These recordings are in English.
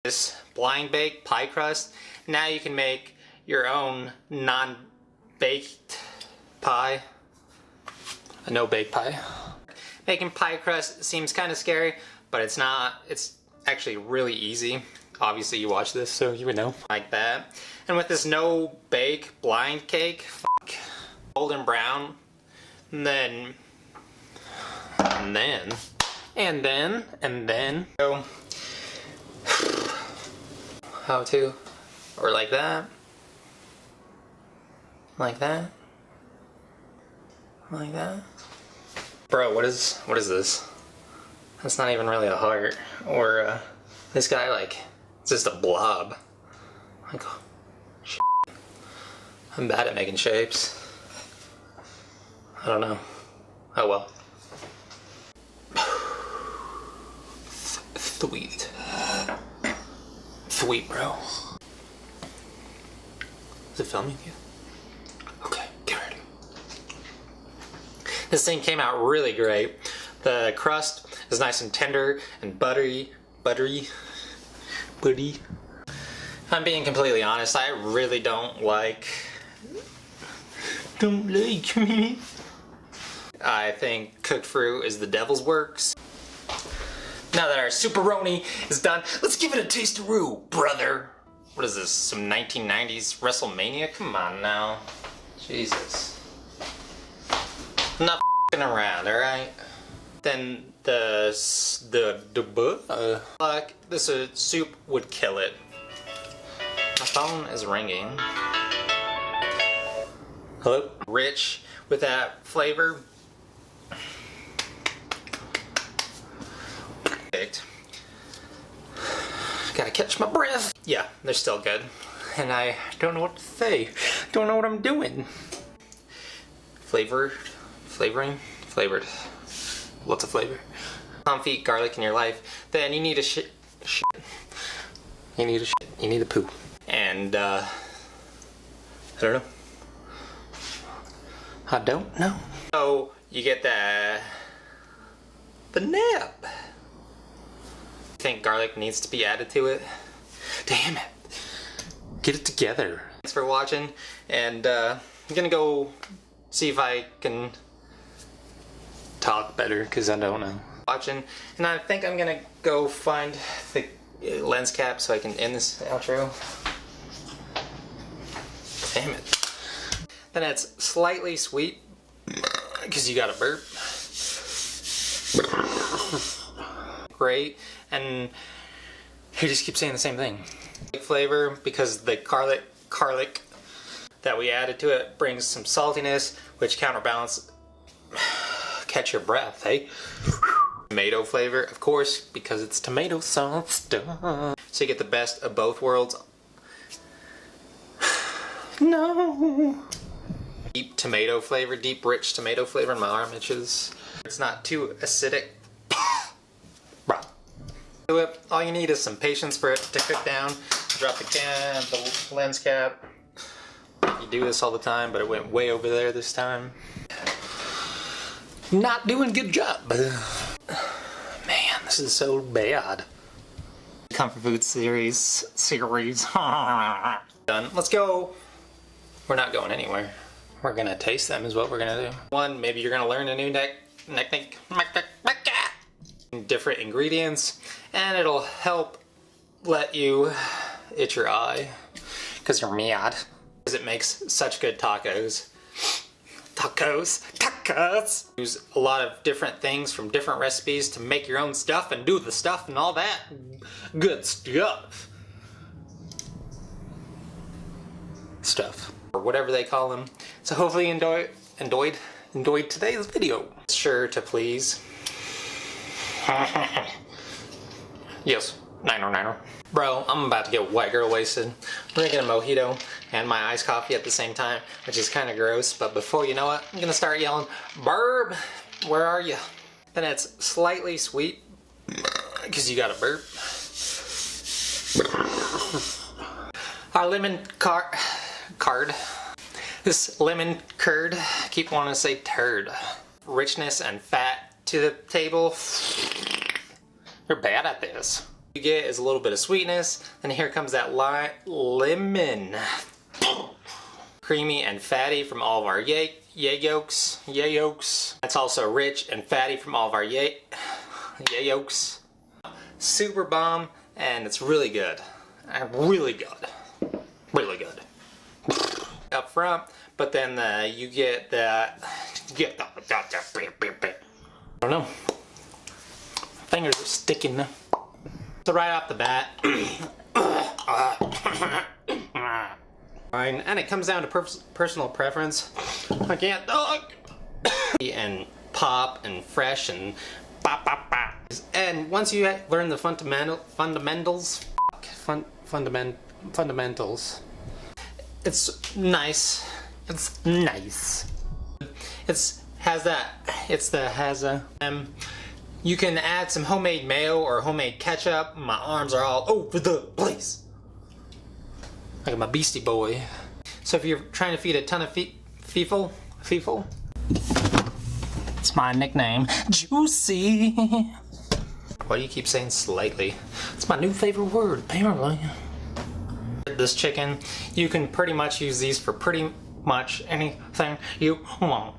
This blind bake pie crust. Now you can make your own non-baked pie. A no-bake pie. Making pie crust seems kind of scary, but it's not. It's actually really easy. Obviously you watch this, so you would know. Like that. And with this no-bake blind cake, golden brown, and then, go how to, or like that, like that, like that. Bro, what is this? That's not even really a heart, or this guy, like, it's just a blob. Like, shit. I'm bad at making shapes. I don't know. Oh well. Sweet. Sweet, bro. Is it filming you? Okay, get ready. This thing came out really great. The crust is nice and tender and buttery. If I'm being completely honest, I really don't like me. I think cooked fruit is the devil's works. Now that our Superoni is done, let's give it a taste-a-roo, brother. What is this, some 1990s WrestleMania? Come on now. Jesus. I'm not f***ing around, alright? Then like this soup would kill it. My phone is ringing. Hello? Rich with that flavor. Gotta catch my breath. Yeah, they're still good. And I don't know what to say. Don't know what I'm doing. Flavored. Lots of flavor. Confit garlic in your life. Then you need a shit. You need a poo. And I don't know. I don't know. So you get the nib. Think garlic needs to be added to it. Damn it. Get it together. Thanks for watching, and I'm gonna go see if I can talk better, because I don't know. Watching, and I think I'm gonna go find the lens cap so I can end this outro. Damn it. Then it's slightly sweet, because you got a burp. Great, and he just keeps saying the same thing. Flavor, because the garlic that we added to it brings some saltiness, which counterbalance. Catch your breath, hey? Tomato flavor, of course, because it's tomato sauce. Duh. So you get the best of both worlds. No. Deep tomato flavor, deep rich tomato flavor in my arm itches. It's not too acidic. All you need is some patience for it to cook down. Drop the lens cap. You do this all the time, but it went way over there this time. Not doing a good job. Man, this is so bad. Comfort food series. Done. Let's go. We're not going anywhere. We're gonna taste them is what we're gonna do. One, maybe you're gonna learn a new technique. Different ingredients, and it'll help let you itch your eye because you're mad. Because it makes such good tacos. Use a lot of different things from different recipes to make your own stuff and do the stuff and all that good stuff. Or whatever they call them. So hopefully you enjoyed today's video. Sure to please. Yes, 909. Bro, I'm about to get white girl wasted. I'm drinking a mojito and my iced coffee at the same time, which is kind of gross, but before you know it, I'm gonna start yelling, "Burb, where are you?" Then it's slightly sweet, because you got a burp. Our lemon card. This lemon curd, I keep wanting to say turd. Richness and fat to the table. You're bad at this. You get is a little bit of sweetness, and here comes that lemon. Creamy and fatty from all of our yay yolks. That's also rich and fatty from all of our yay yolks. Super bomb, and it's really good. Really good. Really good. Up front, but then you get that. I don't know. Fingers are sticking. So right off the bat, and it comes down to personal preference. I can't talk. And pop and fresh and pop pop pop. And once you learn the fundamentals, it's nice. It's nice. You can add some homemade mayo or homemade ketchup. My arms are all over the place. Like I'm a beastie boy. So if you're trying to feed a ton of feefle, it's my nickname, Juicy. Why do you keep saying slightly? It's my new favorite word, apparently. This chicken, you can pretty much use these for pretty much anything you want.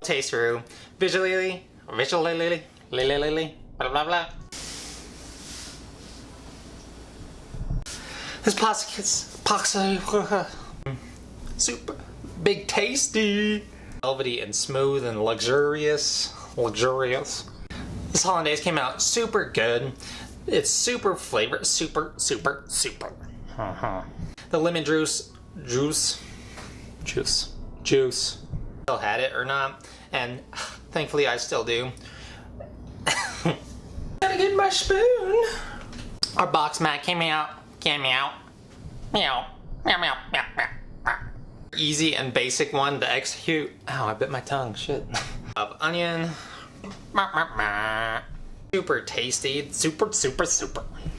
Taste through visually, blah blah blah. This plastic is super big tasty, velvety and smooth and luxurious. This hollandaise came out super good. It's super flavored, super. The lemon juice. Still had it or not, and thankfully I still do. Gotta get my spoon. Our box mat came out. Meow. Easy and basic one to execute. Ow, I bit my tongue. Shit. Of onion. Super tasty. Super.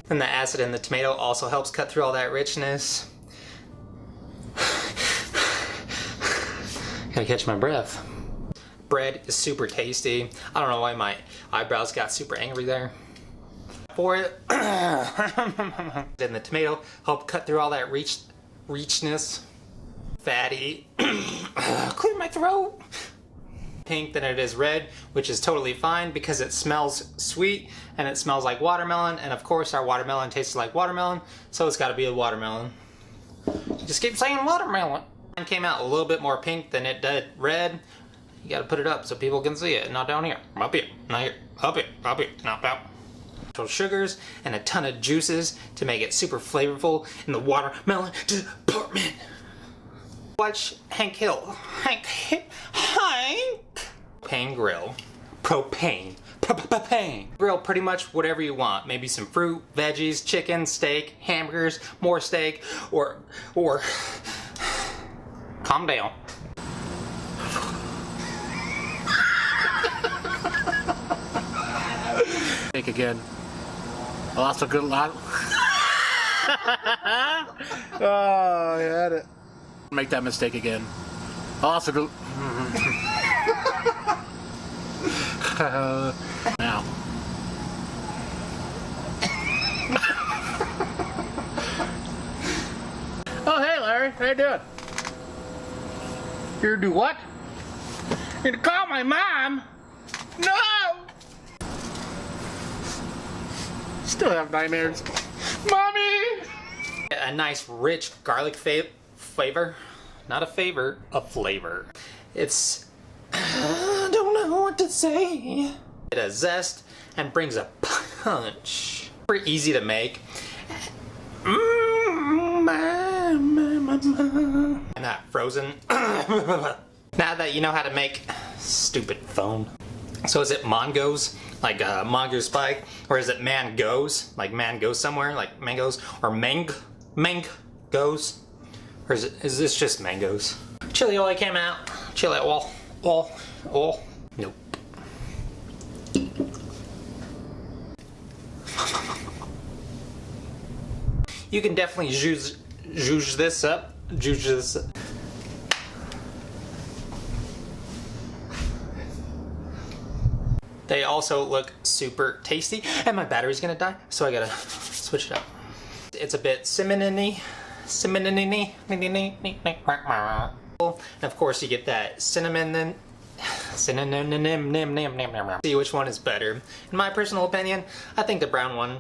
And the acid in the tomato also helps cut through all that richness. Gotta catch my breath. Bread is super tasty. I don't know why my eyebrows got super angry there. For it. Then the tomato helped cut through all that richness. Fatty. Clear my throat. Pink than it is red, which is totally fine because it smells sweet and it smells like watermelon, and of course our watermelon tastes like watermelon, so it's got to be a watermelon. You just keep saying watermelon. It came out a little bit more pink than it did red. You got to put it up so people can see it, not down here. Up here, not here, up here, not out. Sugars and a ton of juices to make it super flavorful in the watermelon department. Watch Hank Hill. Hank. Propane grill. Propane. Grill pretty much whatever you want. Maybe some fruit, veggies, chicken, steak, hamburgers, more steak, or calm down. Steak again. I lost a good lot. Oh, I had it. Make that mistake again. I lost a good. Now. Oh, hey, Larry. How you doing? You're gonna do what? You're gonna call my mom? No! Still have nightmares. Mommy! A nice rich garlic flavor. Not a favor, a flavor. It's... I don't know what to say. It has zest and brings a punch. Super easy to make. I'm not frozen. Now that you know how to make stupid phone. So is it Mongos, like Mongoose Spike, or is it Man Goes, like man goes somewhere, like mangoes, or Mang goes, or is this just mangoes? Chili oil came out. Chili oil. Nope. You can definitely zhuzh this up. Zhuzh this up. They also look super tasty, and my battery's gonna die, so I gotta switch it up. It's a bit cinnamony. And of course you get that cinnamon. See which one is better. In my personal opinion, I think the brown one.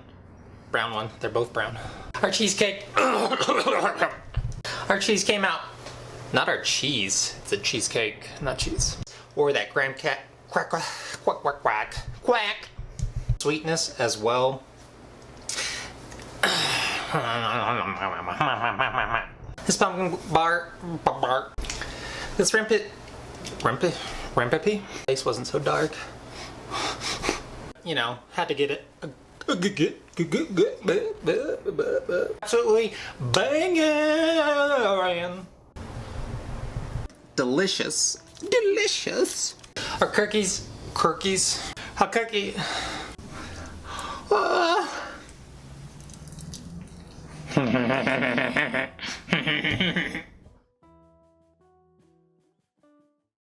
They're both brown. Our cheesecake. Our cheese came out. Not our cheese. It's a cheesecake, not cheese. Or that graham cat quack. Sweetness as well. This pumpkin bar. This Rimpy? Face wasn't so dark. You know, had to get it. Absolutely banging. Delicious. Our cookies. A cookie.